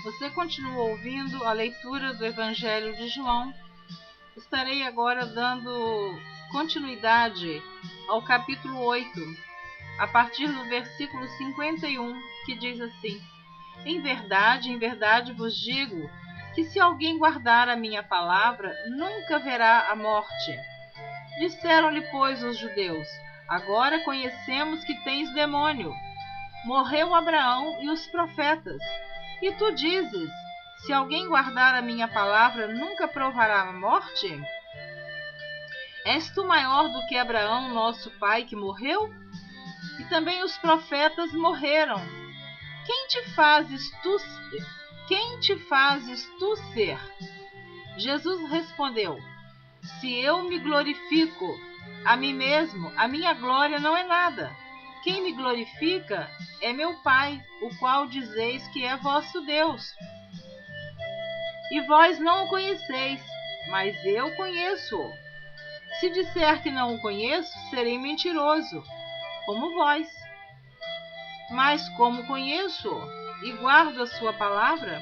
Você continua ouvindo a leitura do Evangelho de João. Estarei agora dando continuidade ao capítulo 8, a partir do versículo 51, que diz assim: em verdade vos digo que se alguém guardar a minha palavra, nunca verá a morte. Disseram-lhe, pois, os judeus: agora conhecemos que tens demônio. Morreu Abraão e os profetas. E tu dizes: se alguém guardar a minha palavra, nunca provará a morte? És tu maior do que Abraão, nosso pai, que morreu? E também os profetas morreram. Quem te fazes tu ser? Jesus respondeu: se eu me glorifico a mim mesmo, a minha glória não é nada. Quem me glorifica é meu Pai, o qual dizeis que é vosso Deus. E vós não o conheceis, mas eu conheço-o. Se disser que não o conheço, serei mentiroso, como vós. Mas como conheço-o e guardo a sua palavra,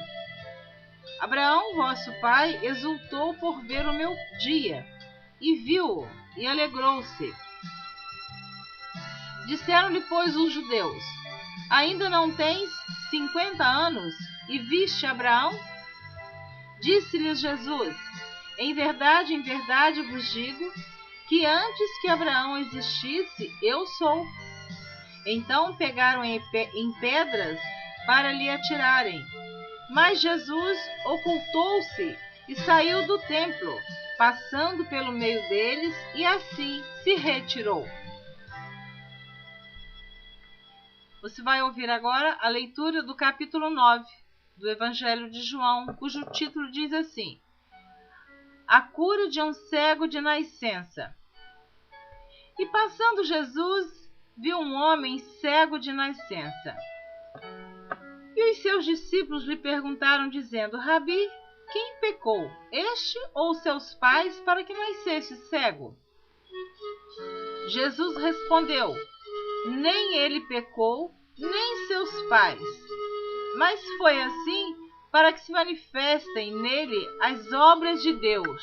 Abraão, vosso pai, exultou por ver o meu dia, e viu-o, e alegrou-se. Disseram-lhe, pois, os judeus: ainda não tens 50 anos, e viste Abraão? Disse-lhes Jesus: em verdade vos digo, que antes que Abraão existisse, eu sou. Então pegaram em pedras para lhe atirarem. Mas Jesus ocultou-se e saiu do templo, passando pelo meio deles, e assim se retirou. Você vai ouvir agora a leitura do capítulo 9 do Evangelho de João, cujo título diz assim: a cura de um cego de nascença. E passando Jesus, viu um homem cego de nascença. E os seus discípulos lhe perguntaram, dizendo: Rabi, quem pecou, este ou seus pais, para que nascesse cego? Jesus respondeu: nem ele pecou, nem seus pais, mas foi assim para que se manifestem nele as obras de Deus.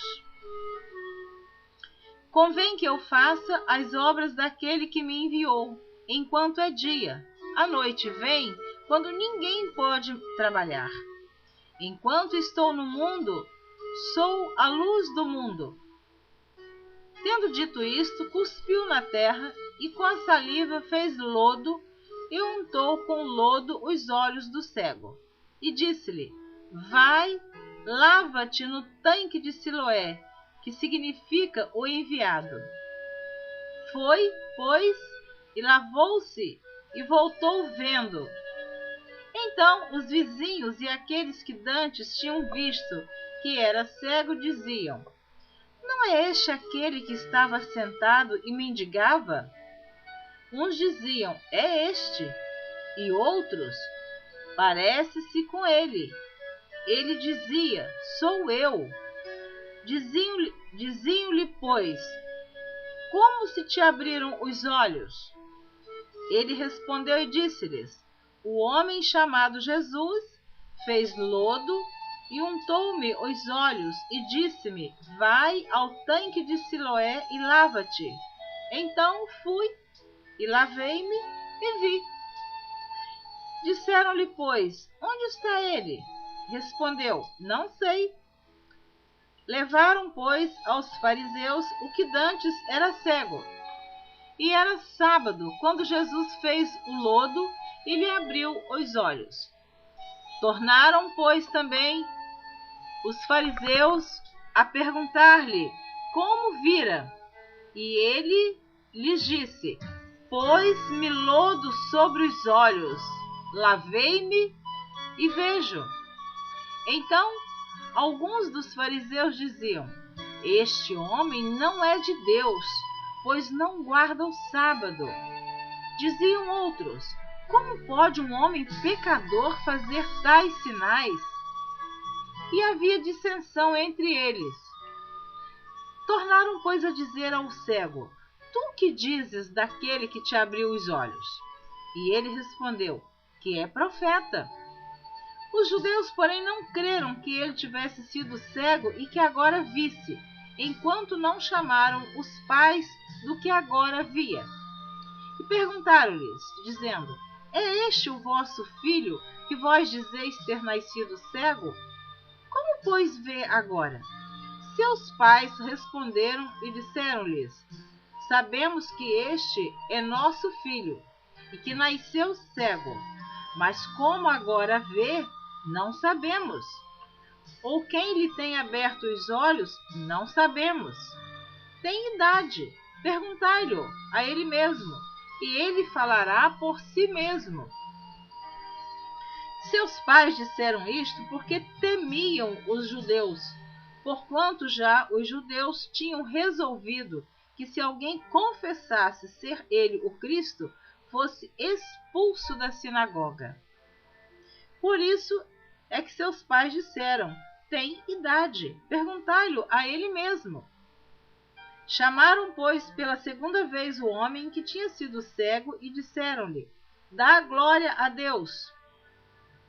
Convém que eu faça as obras daquele que me enviou, enquanto é dia. A noite vem, quando ninguém pode trabalhar. Enquanto estou no mundo, sou a luz do mundo. Tendo dito isto, cuspiu na terra e com a saliva fez lodo e untou com lodo os olhos do cego. E disse-lhe: vai, lava-te no tanque de Siloé, que significa o enviado. Foi, pois, e lavou-se e voltou vendo. Então os vizinhos e aqueles que dantes tinham visto que era cego diziam: não é este aquele que estava sentado e mendigava? Uns diziam: é este. E outros: parece-se com ele. Ele dizia: sou eu. Diziam-lhe, pois: como se te abriram os olhos? Ele respondeu e disse-lhes: o homem chamado Jesus fez lodo e untou-me os olhos e disse-me: vai ao tanque de Siloé e lava-te. Então fui e lavei-me e vi. Disseram-lhe, pois: onde está ele? Respondeu: não sei. Levaram, pois, aos fariseus o que dantes era cego. E era sábado, quando Jesus fez o lodo e lhe abriu os olhos. Tornaram, pois, também os fariseus a perguntar-lhe como vira. E ele lhes disse: pôs-me lodo sobre os olhos, lavei-me e vejo. Então alguns dos fariseus diziam: este homem não é de Deus, pois não guarda o sábado. Diziam outros: como pode um homem pecador fazer tais sinais? E havia dissensão entre eles. Tornaram, pois, a dizer ao cego: tu que dizes daquele que te abriu os olhos? E ele respondeu: que é profeta. Os judeus, porém, não creram que ele tivesse sido cego e que agora visse, enquanto não chamaram os pais do que agora via. E perguntaram-lhes, dizendo: É este o vosso filho, que vós dizeis ter nascido cego? Como, pois, vê agora? Seus pais responderam e disseram-lhes: Sabemos que este é nosso filho, e que nasceu cego, mas como agora vê, não sabemos. Ou quem lhe tem aberto os olhos, não sabemos. Tem idade, perguntai-lhe a ele mesmo, e ele falará por si mesmo. Seus pais disseram isto porque temiam os judeus, porquanto já os judeus tinham resolvido que se alguém confessasse ser ele o Cristo, fosse expulso da sinagoga. Por isso é que seus pais disseram: Tem idade, perguntai-lhe a ele mesmo. Chamaram, pois, pela segunda vez o homem que tinha sido cego e disseram-lhe: Dá glória a Deus.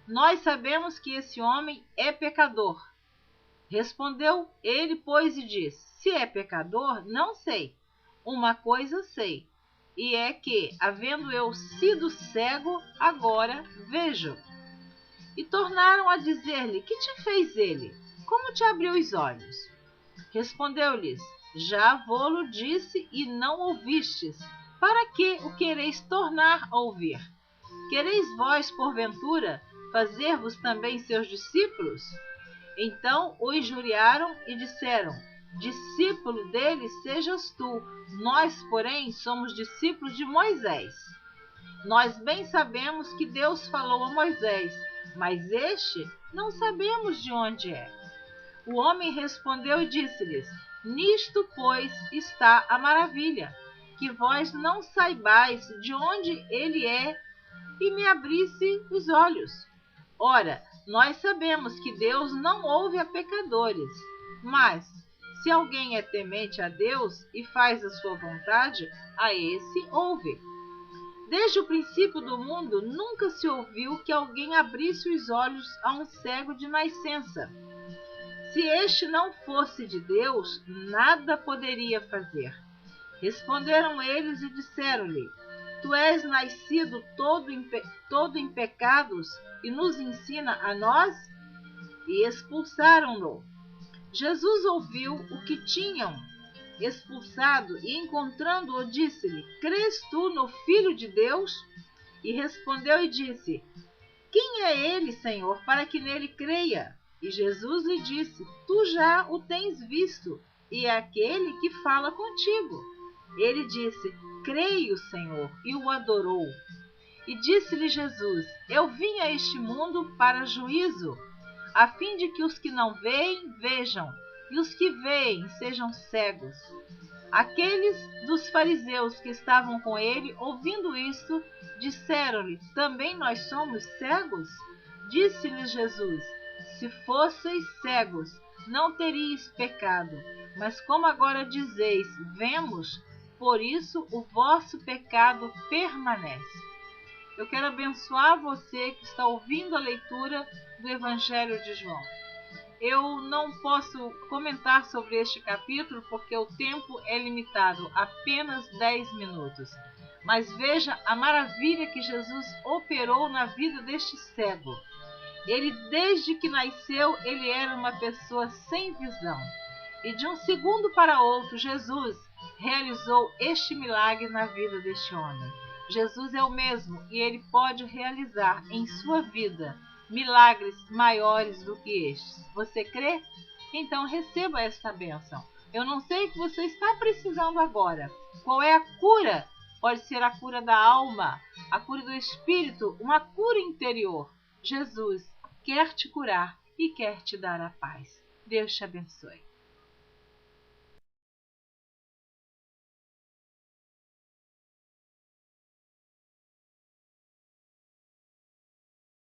Nós sabemos que esse homem é pecador. Respondeu ele, pois, e disse: Se é pecador, não sei. Uma coisa sei, e é que, havendo eu sido cego, agora vejo. E tornaram a dizer-lhe: Que te fez ele? Como te abriu os olhos? Respondeu-lhes: Já vô-lo disse e não ouvistes. Para que o quereis tornar a ouvir? Quereis vós, porventura, fazer-vos também seus discípulos? Então o injuriaram e disseram: Discípulo dele sejas tu, nós, porém, somos discípulos de Moisés. Nós bem sabemos que Deus falou a Moisés, mas este não sabemos de onde é. O homem respondeu e disse-lhes: Nisto, pois, está a maravilha, que vós não saibais de onde ele é e me abrisse os olhos. Ora, nós sabemos que Deus não ouve a pecadores, mas, se alguém é temente a Deus e faz a sua vontade, a esse ouve. Desde o princípio do mundo, nunca se ouviu que alguém abrisse os olhos a um cego de nascença. Se este não fosse de Deus, nada poderia fazer. Responderam eles e disseram-lhe: Tu és nascido todo em pecados e nos ensina a nós? E expulsaram-no. Jesus ouviu o que tinham expulsado e, encontrando-o, disse-lhe: Crês tu no Filho de Deus? E respondeu e disse: Quem é ele, Senhor, para que nele creia? E Jesus lhe disse: Tu já o tens visto, e é aquele que fala contigo. Ele disse: Creio, Senhor, e o adorou. E disse-lhe Jesus: Eu vim a este mundo para juízo, a fim de que os que não veem, vejam, e os que veem sejam cegos. Aqueles dos fariseus que estavam com ele, ouvindo isto, disseram-lhe: Também nós somos cegos? Disse-lhe Jesus: Se fosseis cegos, não teríeis pecado. Mas como agora dizeis: Vemos, por isso o vosso pecado permanece. Eu quero abençoar você que está ouvindo a leitura do Evangelho de João. Eu não posso comentar sobre este capítulo porque o tempo é limitado, apenas 10 minutos. Mas veja a maravilha que Jesus operou na vida deste cego. Ele, desde que nasceu, ele era uma pessoa sem visão. E de um segundo para outro, Jesus realizou este milagre na vida deste homem. Jesus é o mesmo e ele pode realizar em sua vida milagres maiores do que estes. Você crê? Então receba esta bênção. Eu não sei o que você está precisando agora. Qual é a cura? Pode ser a cura da alma, a cura do espírito, uma cura interior. Jesus quer te curar e quer te dar a paz. Deus te abençoe.